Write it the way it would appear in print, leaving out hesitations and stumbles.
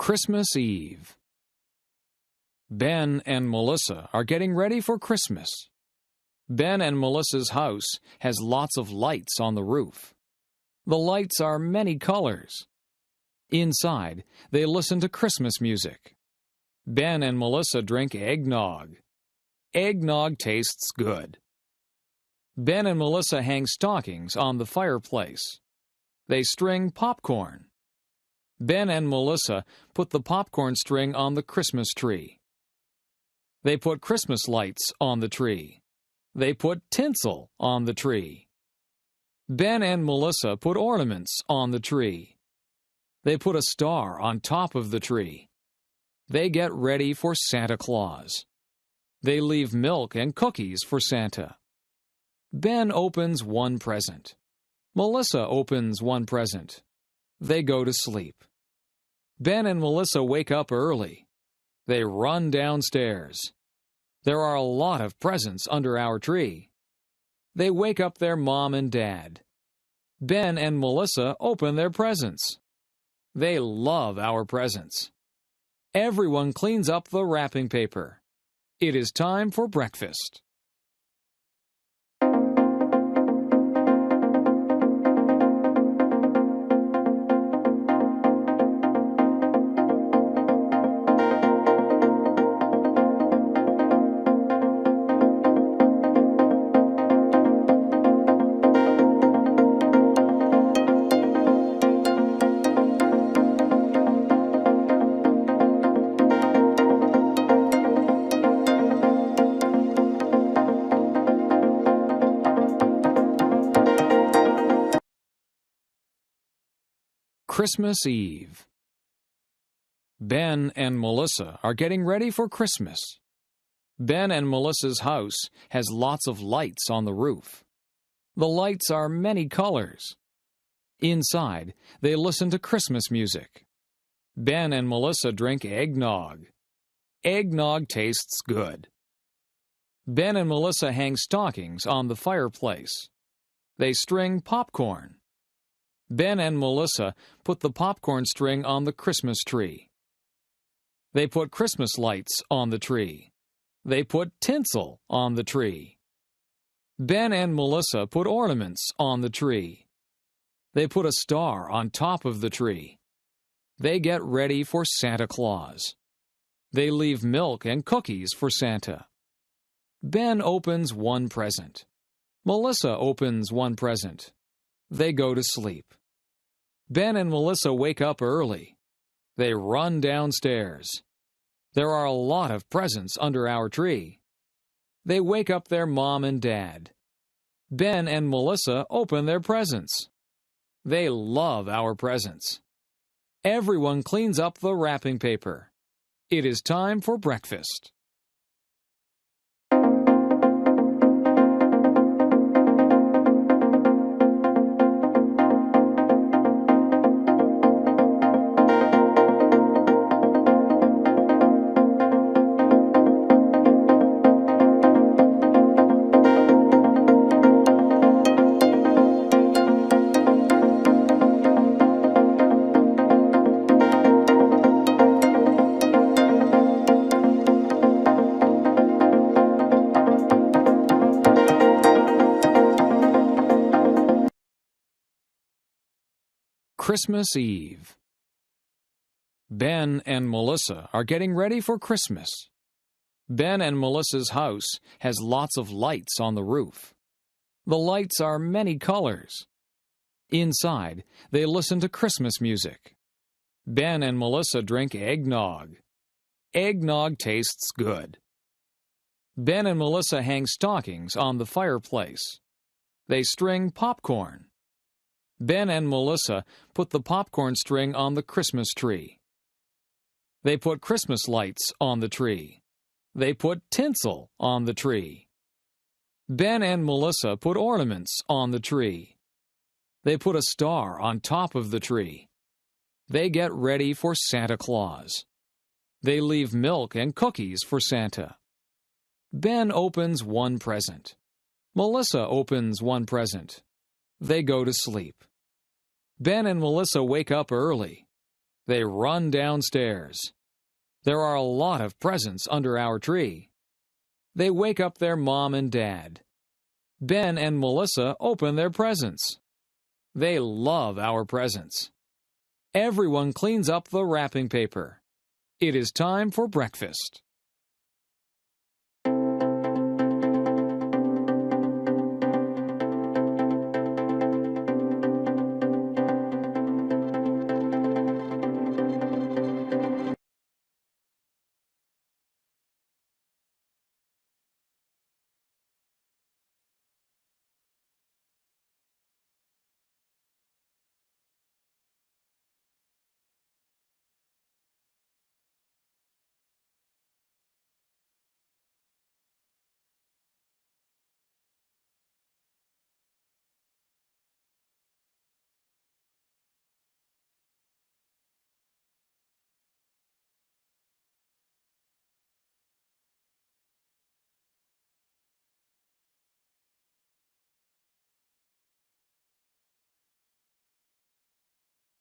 Christmas Eve. Ben and Melissa are getting ready for Christmas. Ben and Melissa's house has lots of lights on the roof. The lights are many colors. Inside, they listen to Christmas music. Ben and Melissa drink eggnog. Eggnog tastes good. Ben and Melissa hang stockings on the fireplace. They string popcorn. Ben and Melissa put the popcorn string on the Christmas tree. They put Christmas lights on the tree. They put tinsel on the tree. Ben and Melissa put ornaments on the tree. They put a star on top of the tree. They get ready for Santa Claus. They leave milk and cookies for Santa. Ben opens one present. Melissa opens one present. They go to sleep. Ben and Melissa wake up early. They run downstairs. There are a lot of presents under our tree. They wake up their mom and dad. Ben and Melissa open their presents. They love our presents. Everyone cleans up the wrapping paper. It is time for breakfast. Christmas Eve. Ben and Melissa are getting ready for Christmas. Ben and Melissa's house has lots of lights on the roof. The lights are many colors. Inside, they listen to Christmas music. Ben and Melissa drink eggnog. Eggnog tastes good. Ben and Melissa hang stockings on the fireplace. They string popcorn. Ben and Melissa put the popcorn string on the Christmas tree. They put Christmas lights on the tree. They put tinsel on the tree. Ben and Melissa put ornaments on the tree. They put a star on top of the tree. They get ready for Santa Claus. They leave milk and cookies for Santa. Ben opens one present. Melissa opens one present. They go to sleep. Ben and Melissa wake up early. They run downstairs. There are a lot of presents under our tree. They wake up their mom and dad. Ben and Melissa open their presents. They love our presents. Everyone cleans up the wrapping paper. It is time for breakfast. Christmas Eve. Ben and Melissa are getting ready for Christmas. Ben and Melissa's house has lots of lights on the roof. The lights are many colors. Inside, they listen to Christmas music. Ben and Melissa drink eggnog. Eggnog tastes good. Ben and Melissa hang stockings on the fireplace. They string popcorn. Ben and Melissa put the popcorn string on the Christmas tree. They put Christmas lights on the tree. They put tinsel on the tree. Ben and Melissa put ornaments on the tree. They put a star on top of the tree. They get ready for Santa Claus. They leave milk and cookies for Santa. Ben opens one present. Melissa opens one present. They go to sleep. Ben and Melissa wake up early. They run downstairs. There are a lot of presents under our tree. They wake up their mom and dad. Ben and Melissa open their presents. They love our presents. Everyone cleans up the wrapping paper. It is time for breakfast.